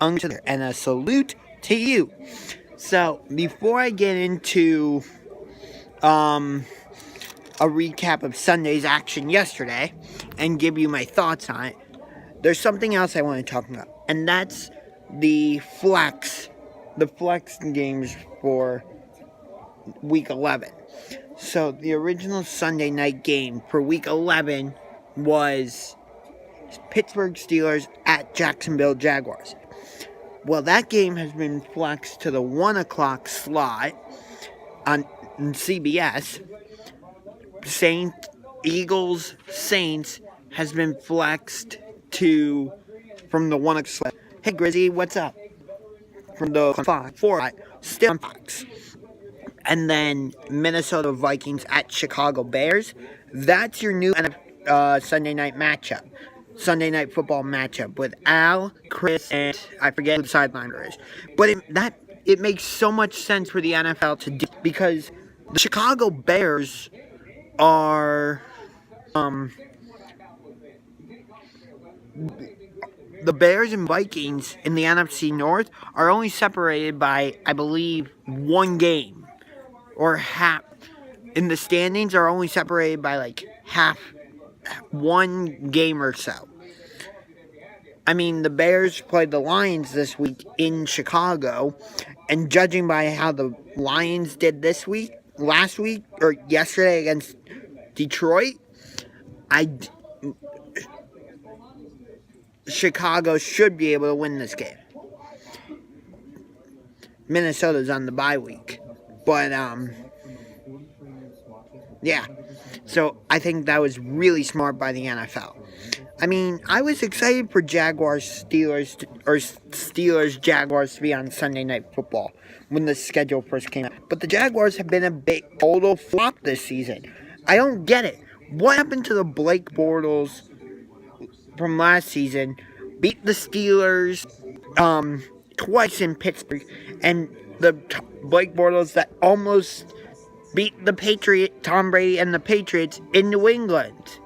and a salute to you. So, before I get into a recap of Sunday's action yesterday and give you my thoughts on it, there's something else I want to talk about, and that's the flex games for Week 11. So the original Sunday night game for Week 11 was Pittsburgh Steelers at Jacksonville Jaguars. Well, that game has been flexed to the 1 o'clock slot on CBS. Eagles-Saints has been flexed from the 1 o'clock slot. Hey, Grizzy, what's up? From the 4 still on Fox. And then Minnesota Vikings at Chicago Bears. That's your new Sunday night football matchup with Al, Chris, and I forget who the sideliner is. But it makes so much sense for the NFL to do, because the Chicago Bears are the Bears and Vikings in the NFC North are only separated by, I believe, one game, or half. In the standings are only separated by like one game or so. I mean, the Bears played the Lions this week in Chicago, and judging by how the Lions did last week, or yesterday against Detroit, Chicago should be able to win this game. Minnesota's on the bye week, but yeah. So I think that was really smart by the NFL. I mean, I was excited for Steelers Jaguars to be on Sunday Night Football when the schedule first came out. But the Jaguars have been a big total flop this season. I don't get it. What happened to the Blake Bortles from last season? Beat the Steelers twice in Pittsburgh, and the Blake Bortles that almost beat Tom Brady and the Patriots in New England.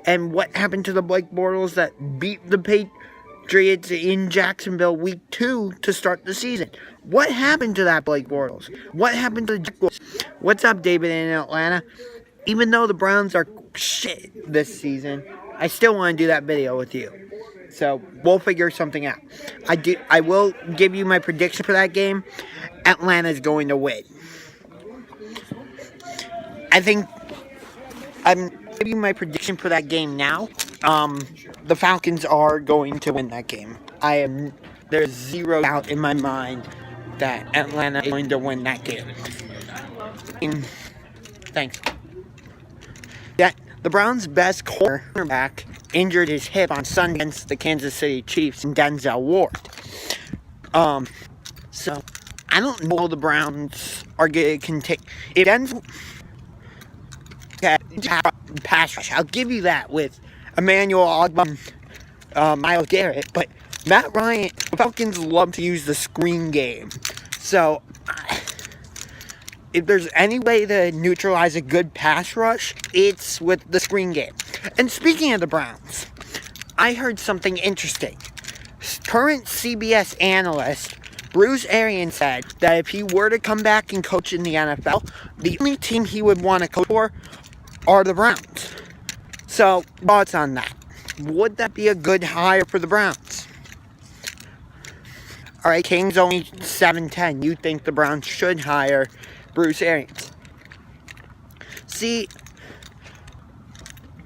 And what happened to the Blake Bortles that beat the Patriots in Jacksonville Week 2 to start the season? What happened to that Blake Bortles? What happened to the Jaguars? What's up, David in Atlanta? Even though the Browns are shit this season, I still want to do that video with you. So we'll figure something out. I will give you my prediction for that game. Atlanta's going to win. I think I'm giving you my prediction for that game now. The Falcons are going to win that game. There's zero doubt in my mind that Atlanta is going to win that game. Thanks. The Browns' best cornerback injured his hip on Sunday against the Kansas City Chiefs and Denzel Ward. So I don't know the Browns are going to continue. If Denzel pass rush, I'll give you that with Emmanuel Ogbah, Myles Garrett, but Matt Ryan, the Falcons love to use the screen game. So if there's any way to neutralize a good pass rush, it's with the screen game. And speaking of the Browns, I heard something interesting. Current CBS analyst Bruce Arians said that if he were to come back and coach in the NFL, the only team he would want to coach for are the Browns. So, thoughts on that? Would that be a good hire for the Browns? Alright, King's only 7-10. You think the Browns should hire Bruce Arians? See,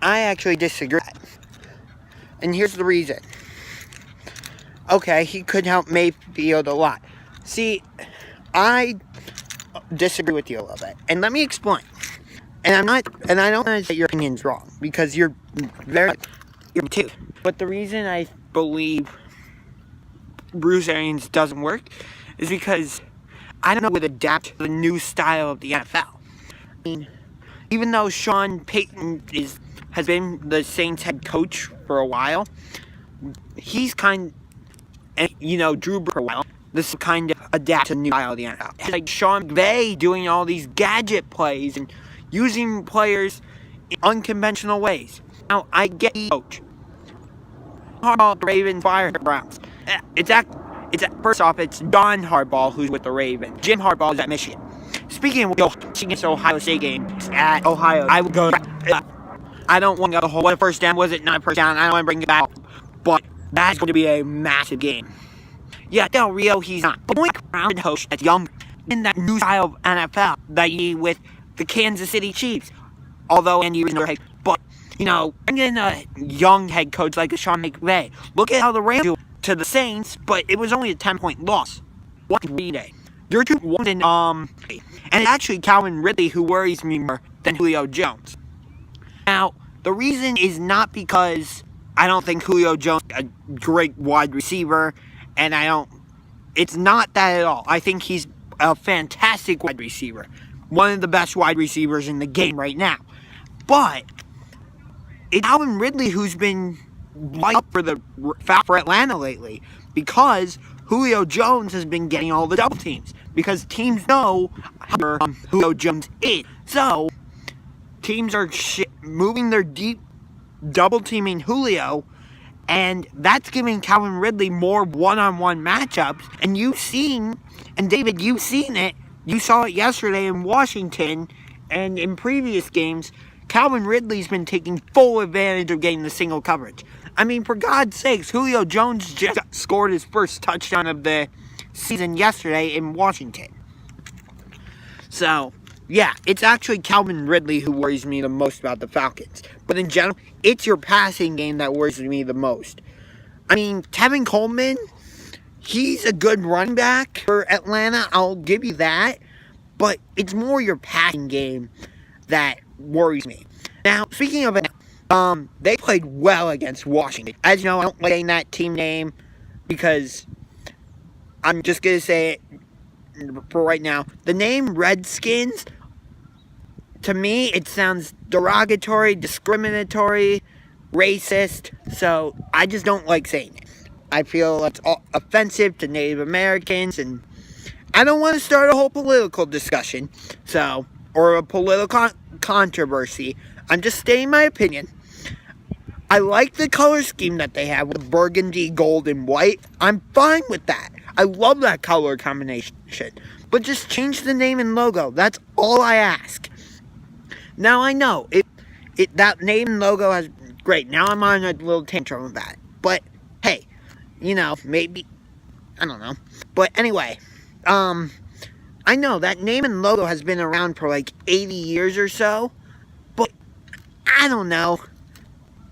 I actually disagree. And here's the reason. Okay, he could help Mayfield a lot. See, I disagree with you a little bit. And let me explain. And I don't want to say your opinion's wrong, because you're too. But the reason I believe Bruce Arians doesn't work is because I don't know would adapt to the new style of the NFL. I mean, even though Sean Payton has been the Saints head coach for a while, he's Drew Brees for a while. This kind of adapt to the new style of the NFL. It's like Sean McVay doing all these gadget plays and using players in unconventional ways. Now, I get the coach. The Ravens fired the Browns. First off, it's Don Harbaugh who's with the Ravens. Jim Harbaugh is at Michigan. Speaking of the Ohio State game at Ohio, I would go. I don't want to go the whole. What a first down was it? Not a first down. I don't want to bring it back, but that's going to be a massive game. Yeah, Del Rio, he's not. But going around and host that's young in that new style of NFL that you with the Kansas City Chiefs. Although Andy Reid's head, but bring in a young head coach like Sean McVay. Look at how the Rams do to the Saints, but it was only a 10-point loss. What day? They're 2-1 and it's actually Calvin Ridley who worries me more than Julio Jones. Now, the reason is not because I don't think Julio Jones is a great wide receiver, and it's not that at all. I think he's a fantastic wide receiver. One of the best wide receivers in the game right now. But it's Calvin Ridley who's been light up for Atlanta lately because Julio Jones has been getting all the double teams because teams know how Julio Jones is. So teams are moving their deep double teaming Julio, and that's giving Calvin Ridley more one-on-one matchups. And David, you've seen it. You saw it yesterday in Washington and in previous games. Calvin Ridley's been taking full advantage of getting the single coverage. I mean, for God's sakes, Julio Jones just scored his first touchdown of the season yesterday in Washington. So, yeah, it's actually Calvin Ridley who worries me the most about the Falcons. But in general, it's your passing game that worries me the most. I mean, Tevin Coleman, he's a good running back for Atlanta. I'll give you that. But it's more your passing game that worries me. Now, speaking of it, they played well against Washington. As you know, I don't like saying that team name because I'm just going to say it for right now. The name Redskins, to me, it sounds derogatory, discriminatory, racist, so I just don't like saying it. I feel it's offensive to Native Americans, and I don't want to start a whole political discussion, or a political controversy. I'm just stating my opinion. I like the color scheme that they have with burgundy, gold, and white. I'm fine with that. I love that color combination. But just change the name and logo. That's all I ask. Now I know that name and logo is great. Now I'm on a little tantrum about it. But hey, maybe I don't know. But anyway, I know that name and logo has been around for like 80 years or so. But I don't know.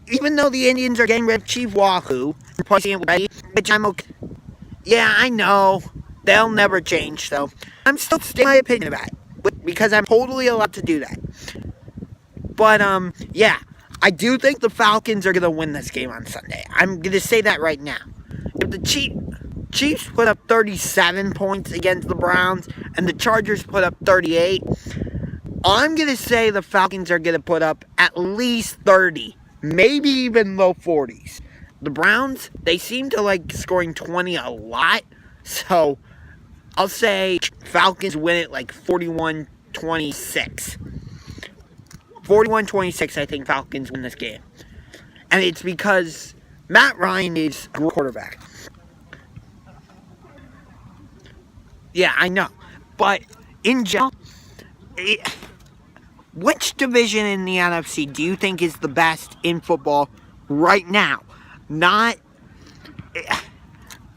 Even though the Indians are getting rid of Chief Wahoo, which I'm okay. Yeah, I know. They'll never change, so I'm still stating my opinion about it. Because I'm totally allowed to do that. But, yeah. I do think the Falcons are going to win this game on Sunday. I'm going to say that right now. If the Chiefs put up 37 points against the Browns, and the Chargers put up 38, I'm going to say the Falcons are going to put up at least 30. Maybe even low 40s. The Browns, they seem to like scoring 20 a lot. So, I'll say Falcons win it like 41-26. 41-26, I think Falcons win this game. And it's because Matt Ryan is a quarterback. Yeah, I know. But in general, which division in the NFC do you think is the best in football right now?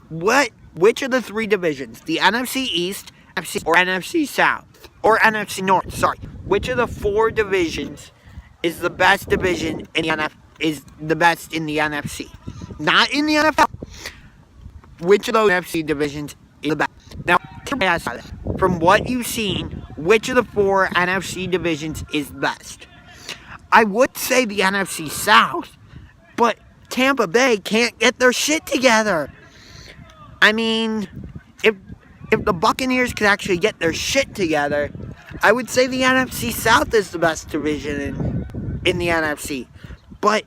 Which of the three divisions? The NFC East, NFC, or NFC South? Or NFC North, sorry. Which of the four divisions is the best division in the is the best in the NFC? Not in the NFL. Which of those NFC divisions is the best? Now, from what you've seen, which of the four NFC divisions is best? I would say the NFC South, but Tampa Bay can't get their shit together. I mean, if the Buccaneers could actually get their shit together, I would say the NFC South is the best division in the NFC. But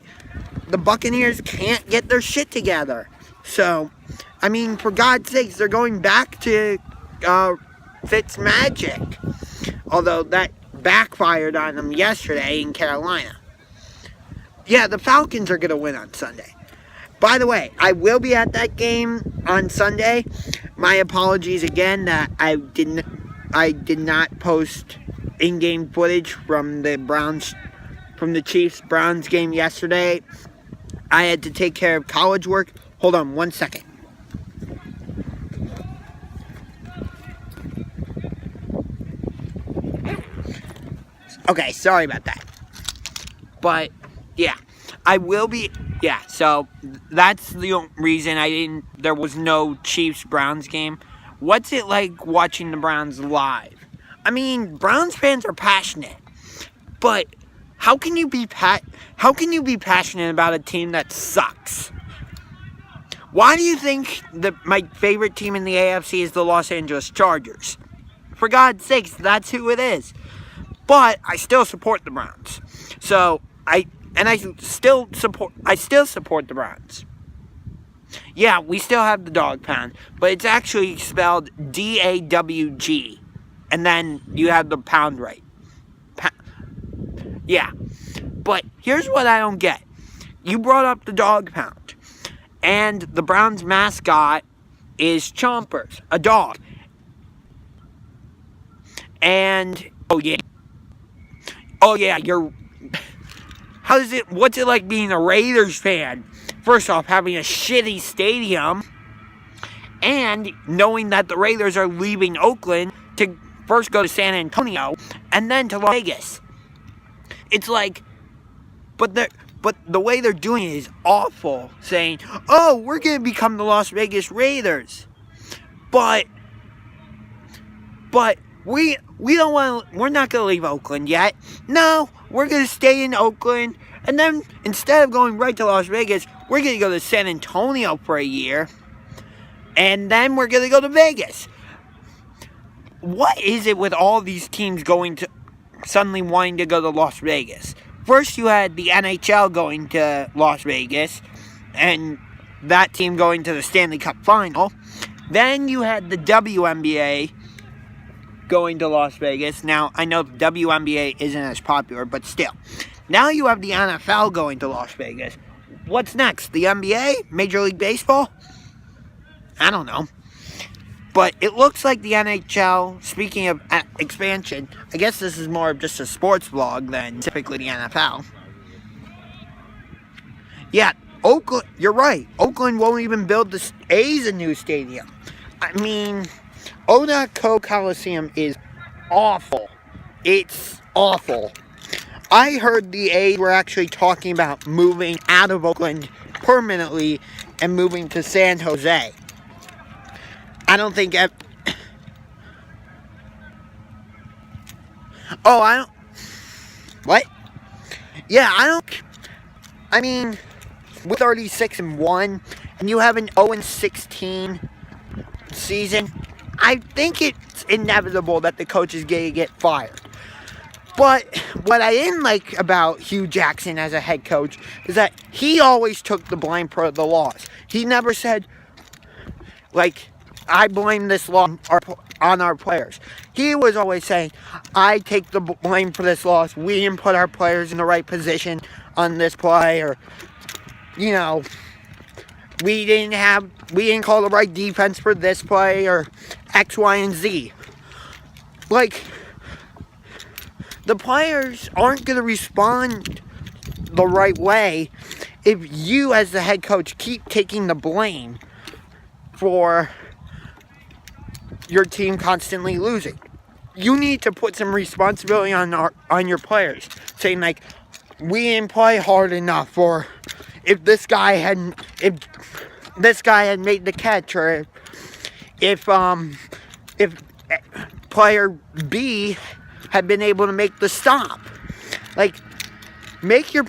the Buccaneers can't get their shit together. So, I mean, for God's sakes, they're going back to Fitzmagic. Although that backfired on them yesterday in Carolina. Yeah, the Falcons are going to win on Sunday. By the way, I will be at that game on Sunday. My apologies again that I did not post in-game footage from the Chiefs-Browns game yesterday. I had to take care of college work. Hold on 1 second. Okay, sorry about that. But, yeah, I will be, so that's the reason there was no Chiefs-Browns game. What's it like watching the Browns live? I mean, Browns fans are passionate, but how can you be passionate about a team that sucks? Why do you think my favorite team in the AFC is the Los Angeles Chargers? For God's sakes, that's who it is. But I still support the Browns. So I still support the Browns. Yeah, we still have the dog pound, but it's actually spelled D-A-W-G. And then you have the pound right. Yeah. But here's what I don't get. You brought up the dog pound. And the Browns mascot is Chompers, a dog. And, oh yeah, what's it like being a Raiders fan? First off, having a shitty stadium, and knowing that the Raiders are leaving Oakland to first go to San Antonio, and then to Las Vegas. It's like, but the way they're doing it is awful, saying, oh, we're going to become the Las Vegas Raiders. But we're not going to leave Oakland yet. No, we're going to stay in Oakland. And then instead of going right to Las Vegas, we're going to go to San Antonio for a year. And then we're going to go to Vegas. What is it with all these teams suddenly wanting to go to Las Vegas? First you had the NHL going to Las Vegas, and that team going to the Stanley Cup Final. Then you had the WNBA going to Las Vegas. Now, I know the WNBA isn't as popular, but still. Now you have the NFL going to Las Vegas. What's next? The NBA? Major League Baseball? I don't know. But it looks like the NHL, speaking of expansion, I guess this is more of just a sports vlog than typically the NFL. Yeah, Oakland, you're right. Oakland won't even build the A's a new stadium. I mean, Onaco Coliseum is awful. It's awful. I heard the A's were actually talking about moving out of Oakland permanently and moving to San Jose. I don't think... What? Yeah, I mean, with 36-1, and you have an 0-16 season, I think it's inevitable that the coach is going to get fired. But what I didn't like about Hugh Jackson as a head coach is that he always took the blame for the loss. He never said, like, I blame this loss on our players. He was always saying, I take the blame for this loss. We didn't put our players in the right position on this play, or, you know, we didn't call the right defense for this play, or X, Y, and Z. Like, the players aren't going to respond the right way if you, as the head coach, keep taking the blame for your team constantly losing. You need to put some responsibility on your players, saying like, we didn't play hard enough, or if this guy had made the catch, or if player B had been able to make the stop. Like, make your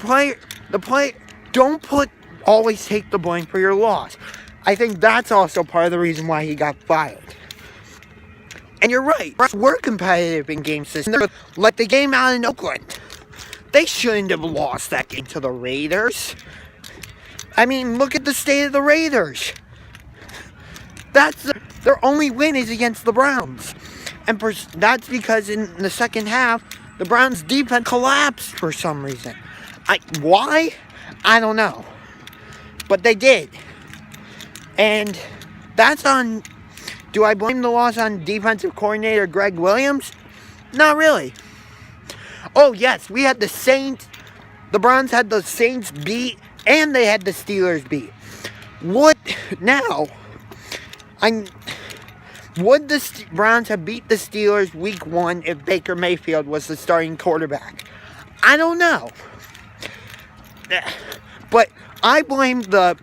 don't always take the blame for your loss. I think that's also part of the reason why he got fired. And you're right, we're competitive in game 6. Like the game out in Oakland. They shouldn't have lost that game to the Raiders. I mean, look at the state of the Raiders. Their only win is against the Browns. And that's because in the second half, the Browns' defense collapsed for some reason. Why? I don't know. But they did. And that's on... Do I blame the loss on defensive coordinator Greg Williams? Not really. Oh, yes, we had the Saints. The Browns had the Saints beat, and they had the Steelers beat. Would the Browns have beat the Steelers week 1 if Baker Mayfield was the starting quarterback? I don't know. But I blame the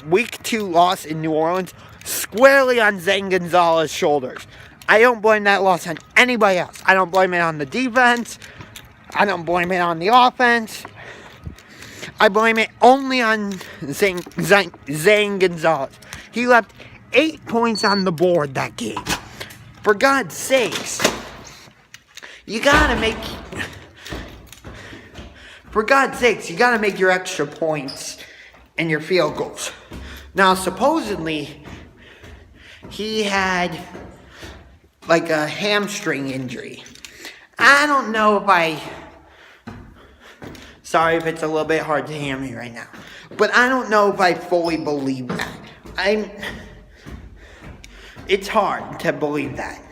week 2 loss in New Orleans squarely on Zane Gonzalez's shoulders. I don't blame that loss on anybody else. I don't blame it on the defense. I don't blame it on the offense. I blame it only on Zane Gonzalez. He left 8 points on the board that game. For God's sakes, you gotta make your extra points and your field goals. Now, supposedly, he had like a hamstring injury. I don't know if sorry if it's a little bit hard to hear me right now. But I don't know if I fully believe that. It's hard to believe that.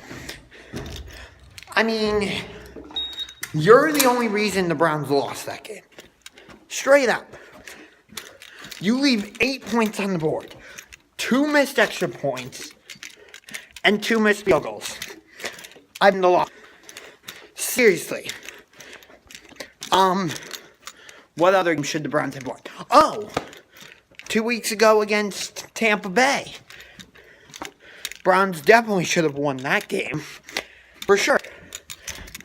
I mean, you're the only reason the Browns lost that game. Straight up. You leave 8 points on the board. 2 missed extra points. And 2 missed field goals. I'm the loss. Seriously. What other game should the Browns have won? Oh! 2 weeks ago against Tampa Bay. Browns definitely should have won that game. For sure.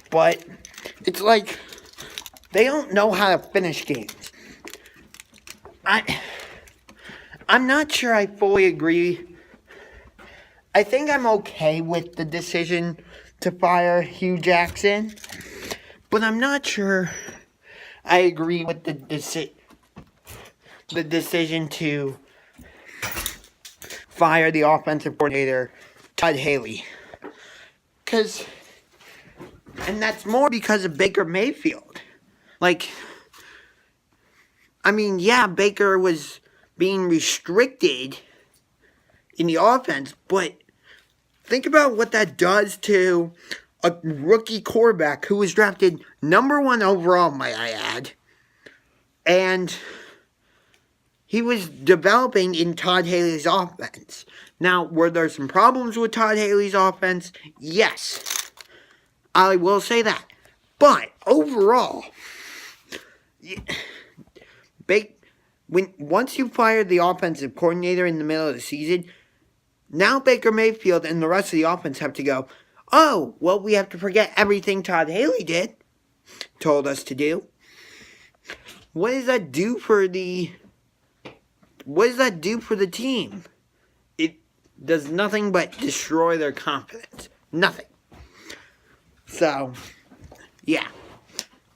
But it's like they don't know how to finish games. I'm not sure I fully agree. I think I'm okay with the decision to fire Hugh Jackson. But I'm not sure I agree with the decision to fire the offensive coordinator, Todd Haley. And that's more because of Baker Mayfield. Yeah, Baker was being restricted in the offense, but think about what that does to a rookie quarterback who was drafted number 1 overall, might I add. And he was developing in Todd Haley's offense. Now, were there some problems with Todd Haley's offense? Yes. I will say that. But overall, once you fired the offensive coordinator in the middle of the season, now Baker Mayfield and the rest of the offense have to go, oh, well, we have to forget everything Todd Haley told us to do. What does that do for the team? It does nothing but destroy their confidence. Nothing. So, yeah.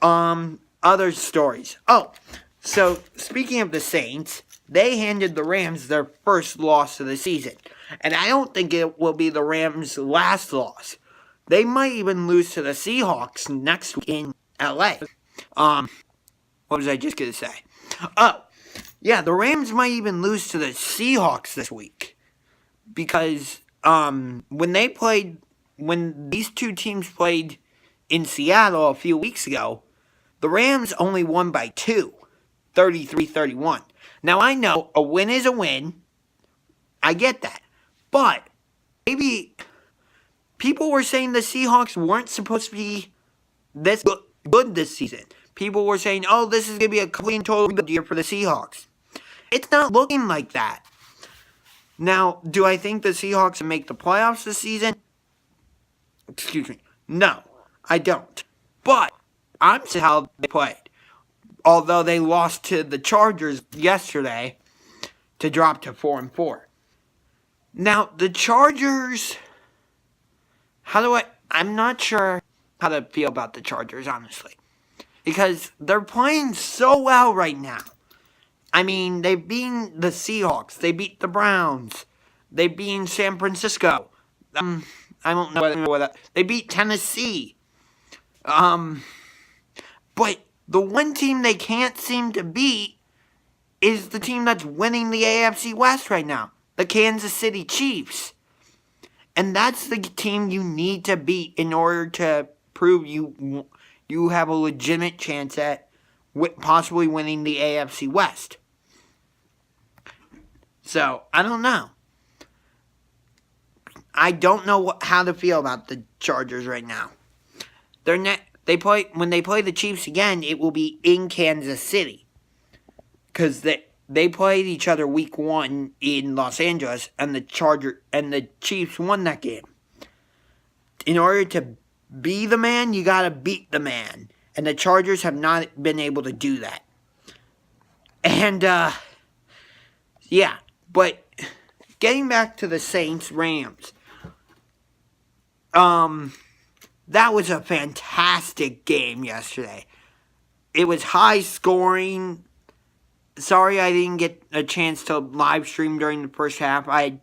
Other stories. Oh, so speaking of the Saints, they handed the Rams their first loss of the season. And I don't think it will be the Rams' last loss. They might even lose to the Seahawks next week in LA. What was I just going to say? Oh, yeah, the Rams might even lose to the Seahawks this week. Because when these two teams played in Seattle a few weeks ago, the Rams only won by 2, 33-31. Now, I know a win is a win. I get that. But maybe people were saying the Seahawks weren't supposed to be this good this season. People were saying, oh, this is going to be a complete and total rebuild year for the Seahawks. It's not looking like that. Now, do I think the Seahawks will make the playoffs this season? Excuse me. No, I don't. But I'm seeing how they played. Although they lost to the Chargers yesterday to drop to 4-4. Now, the Chargers, I'm not sure how to feel about the Chargers, honestly. Because they're playing so well right now. I mean, they beat the Seahawks. They beat the Browns. They beat San Francisco. I don't know what they beat Tennessee. But the one team they can't seem to beat is the team that's winning the AFC West right now, the Kansas City Chiefs. And that's the team you need to beat in order to prove you have a legitimate chance at possibly winning the AFC West. So, I don't know. I don't know how to feel about the Chargers right now. When they play the Chiefs again, it will be in Kansas City. Because they played each other week 1 in Los Angeles, and the Chiefs won that game. In order to be the man, you gotta beat the man. And the Chargers have not been able to do that. And, yeah. But, getting back to the Saints-Rams. That was a fantastic game yesterday. It was high scoring. Sorry I didn't get a chance to live stream during the first half. I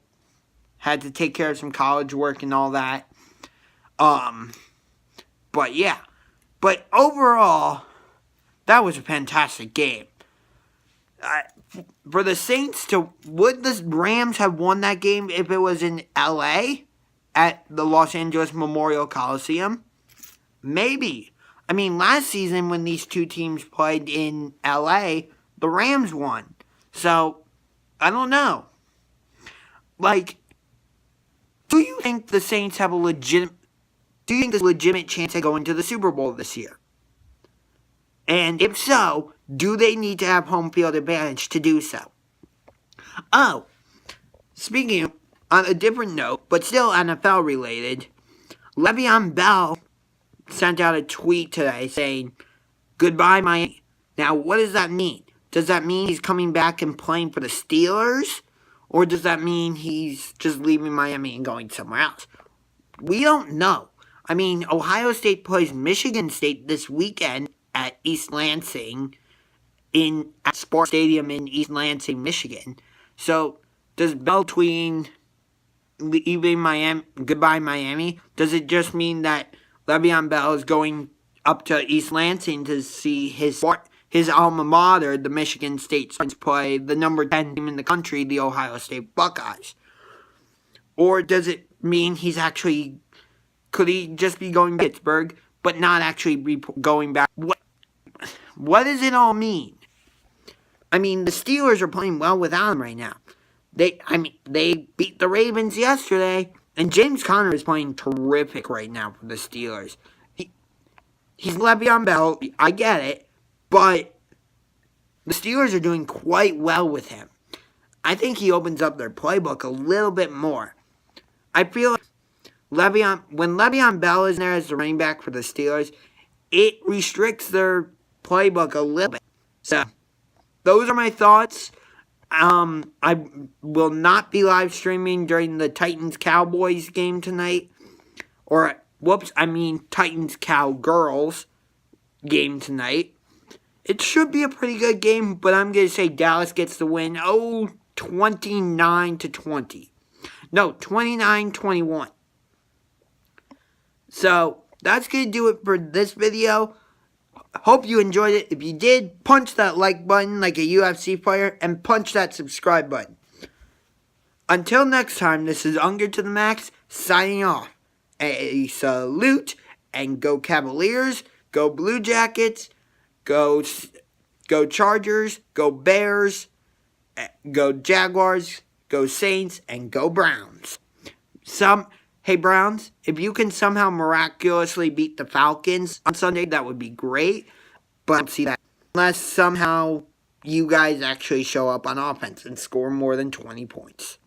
had to take care of some college work and all that. But yeah. But overall, that was a fantastic game. For the Saints would the Rams have won that game if it was in LA at the Los Angeles Memorial Coliseum? Maybe. I mean, last season when these two teams played in LA, the Rams won. So, I don't know. Like, do you think the Saints have a legitimate chance of going to the Super Bowl this year? And if so, do they need to have home field advantage to do so? Oh, speaking of, on a different note, but still NFL related, Le'Veon Bell sent out a tweet today saying, "Goodbye, Miami." Now, what does that mean? Does that mean he's coming back and playing for the Steelers? Or does that mean he's just leaving Miami and going somewhere else? We don't know. I mean, Ohio State plays Michigan State this weekend at East Lansing, at Sports Stadium in East Lansing, Michigan. So, does Bell tweeting leaving Miami, goodbye Miami, does it just mean that Le'Veon Bell is going up to East Lansing to see his alma mater, the Michigan State Suns, play the number 10 team in the country, the Ohio State Buckeyes? Or does it mean could he just be going to Pittsburgh, but not actually be going back? What does it all mean? I mean, the Steelers are playing well without him right now. They beat the Ravens yesterday, and James Conner is playing terrific right now for the Steelers. He's Le'Veon Bell, I get it, but the Steelers are doing quite well with him. I think he opens up their playbook a little bit more. I feel like when Le'Veon Bell is there as the running back for the Steelers, it restricts their playbook a little bit. So, those are my thoughts. I will not be live streaming during the Titans-Cowboys game tonight. Titans-Cowgirls game tonight. It should be a pretty good game, but I'm going to say Dallas gets the win. 29-20. No, 29-21. So, that's going to do it for this video. Hope you enjoyed it. If you did, punch that like button like a UFC player and punch that subscribe button. Until next time, this is Unger to the Max signing off. A salute and go Cavaliers, go Blue Jackets, go Chargers, go Bears, go Jaguars, go Saints, and go Browns. Hey Browns, if you can somehow miraculously beat the Falcons on Sunday, that would be great. But I don't see that unless somehow you guys actually show up on offense and score more than 20 points.